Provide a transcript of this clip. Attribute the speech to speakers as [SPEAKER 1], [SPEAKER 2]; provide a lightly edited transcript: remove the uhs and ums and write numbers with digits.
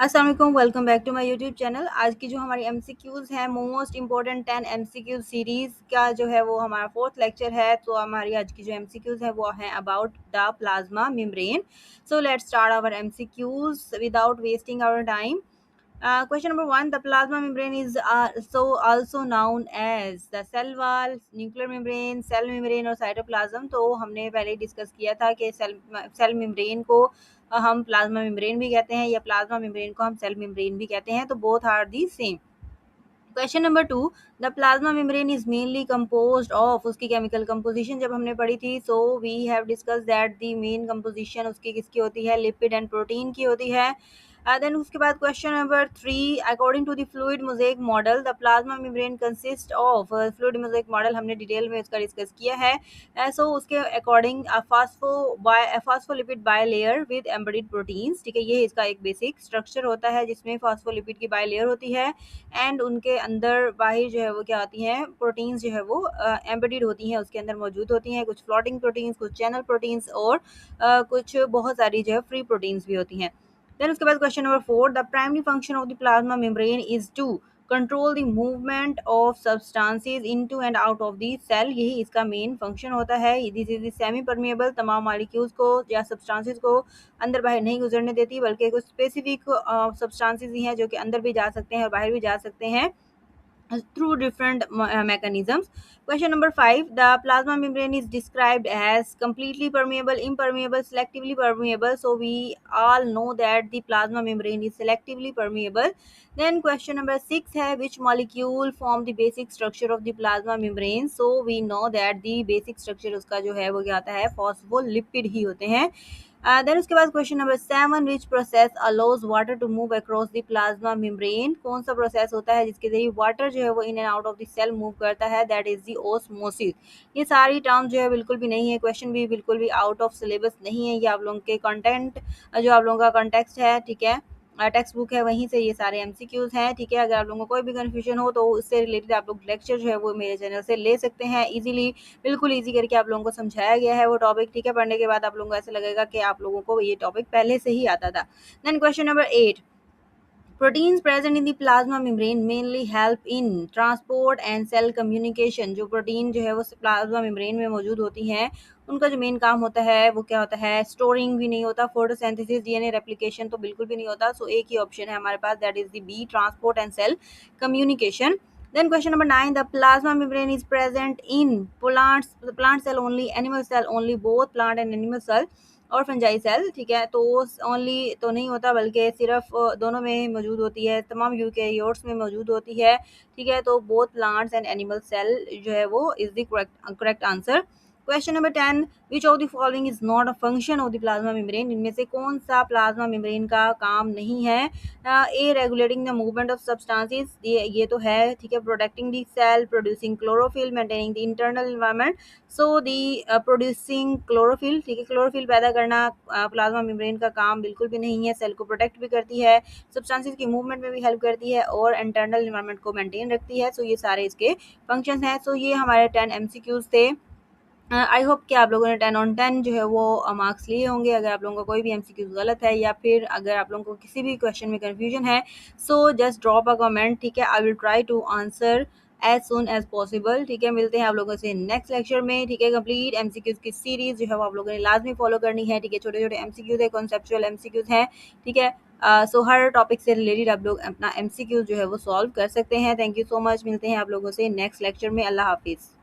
[SPEAKER 1] अस्सलाम वालेकुम, welcome back to my YouTube channel. आज की जो हमारी एमसीक्यूज़ हैं, मोस्ट इम्पोर्टेंट 10 एमसीक्यू सीरीज़ का जो है वो हमारा फोर्थ लेक्चर है। तो हमारी आज की जो एमसीक्यूज़ है वो हैं about the plasma membrane. So let's start our MCQs without wasting our time. Question number one: The plasma membrane is also known as the cell wall, nuclear membrane, cell membrane और cytoplasm। तो हमने पहले discuss किया था कि cell membrane को हम plasma membrane भी कहते हैं या प्लाज्मा मेम्ब्रेन को हम सेल मेम्ब्रेन भी कहते हैं। तो both are the same. Question number two: the plasma membrane is mainly composed of, उसकी केमिकल कंपोजिशन जब हमने पढ़ी थी, so we have discuss that the main composition उसकी किसकी होती है, लिपिड एंड प्रोटीन की होती है। देन उसके बाद question number three: according to the fluid mosaic model the plasma membrane consist of, fluid mosaic model हमने डिटेल में इसका डिस्कस किया है। सो उसके according phospholipid bilayer with embedded proteins, ठीक है, ये इसका एक बेसिक स्ट्रक्चर होता है जिसमें फास्फोलिपिड की बायलेयर होती है एंड उनके अंदर बाहर जो है वो क्या होती हैं, प्रोटीन्स जो है वो एम्बेडेड होती हैं, उसके अंदर मौजूद होती हैं। कुछ फ्लोटिंग प्रोटीन्स, कुछ चैनल प्रोटीन्स और कुछ बहुत सारी जो है फ्री प्रोटीन्स भी होती हैं। देन उसके बाद question number four: the primary function of the plasma membrane is to control the movement of substances into and out of the cell, यही इसका मेन फंक्शन होता है। दिस इज सेमी परमिएबल, तमाम मॉलिक्यूल्स को या substances को अंदर बाहर नहीं गुजरने देती, बल्कि कुछ स्पेसिफिक सब्सटेंसेस ही हैं जो कि अंदर भी जा सकते हैं और बाहर भी जा सकते हैं through different mechanisms. Question number 5: the plasma membrane is described as completely permeable, impermeable, selectively permeable. So we all know that the plasma membrane is selectively permeable. Then question number 6 है: which molecule form the basic structure of the plasma membrane? So we know that the basic structure उसका जो है वो क्या होता है, phospholipid ही होते हैं। देन उसके बाद question number 7: which process allows water to move across the plasma membrane, कौन सा प्रोसेस होता है जिसके जरिए वाटर जो है वो in and out of the cell move करता है, दैट इज द ओस्मोसिस। ये सारी टर्म जो है बिल्कुल भी नहीं है, क्वेश्चन भी बिल्कुल भी आउट ऑफ सिलेबस नहीं है, ये आप लोगों के कंटेंट जो आप लोगों का कंटेक्स्ट है, ठीक है, टेक्स्ट बुक है, वहीं से ये सारे एमसीक्यूज हैं, ठीक है। अगर आप लोगों को कोई भी कन्फ्यूजन हो तो उससे रिलेटेड आप लोग लेक्चर जो है वो मेरे चैनल से ले सकते हैं इजीली, बिल्कुल ईजी करके आप लोगों को समझाया गया है वो टॉपिक, ठीक है। पढ़ने के बाद आप लोगों को ऐसा लगेगा कि आप लोगों को ये टॉपिक पहले से ही आता था। Then question number 8: proteins present in the plasma membrane mainly help in transport and cell communication, जो प्रोटीन जो है वो प्लाज्मा मेम्ब्रेन में मौजूद होती हैं, उनका जो मेन काम होता है वो क्या होता है, स्टोरिंग भी नहीं होता, फोटोसिंथेसिस, डीएनए रेप्लिकेशन तो बिल्कुल भी नहीं होता। सो एक ही ऑप्शन है हमारे पास, that is the B, transport and cell communication. Then question number 9: the plasma membrane is present in plant cell only, animal cell only, both plant and animal cell और फंजाई सेल, ठीक है। तो only तो नहीं होता, बल्कि सिर्फ दोनों में मौजूद होती है, तमाम यूकेरियोट्स में मौजूद होती है, ठीक है। तो both plants and animal cell जो है वो is the correct answer. Question number 10: which of the following is not a function of the plasma membrane, इनमें से कौन सा प्लाज्मा मेम्ब्रेन का काम नहीं है? A, regulating the movement of substances, ये तो है, ठीक है। Protecting the cell, producing chlorophyll, maintaining the internal environment. So the producing chlorophyll, ठीक है, क्लोरोफिल पैदा करना प्लाज्मा मेम्ब्रेन का काम बिल्कुल भी नहीं है। सेल को प्रोटेक्ट भी करती है, सब्सटेंसेस की मूवमेंट में भी हेल्प करती है और इंटरनल एनवायरनमेंट को मेंटेन रखती है। सो ये सारे इसके फंक्शंस हैं। सो ये हमारे 10 एमसीक्यूज थे। आई होप कि आप लोगों ने 10 ऑन 10 जो है वो मार्क्स लिए होंगे। अगर आप लोगों का कोई भी एमसीक्यू गलत है या फिर अगर आप लोगों को किसी भी क्वेश्चन में कन्फ्यूजन है, so just drop a comment, ठीक है। I will try to answer as soon as possible, ठीक है। मिलते हैं आप लोगों से नेक्स्ट लेक्चर में, ठीक है। कंप्लीट एमसीक्यूज की सीरीज जो है वो आप लोगों ने लाजमी फॉलो करनी है, ठीक है। छोटे छोटे एमसीक्यूज है, कॉन्सेप्चुअल एमसीक्यूज हैं, ठीक है। सो हर टॉपिक से रिलेटेड आप लोग अपना एमसीक्यूज जो है वो सॉल्व कर सकते हैं। थैंक यू सो मच, मिलते हैं आप लोगों से नेक्स्ट लेक्चर में। अल्लाह हाफिज़।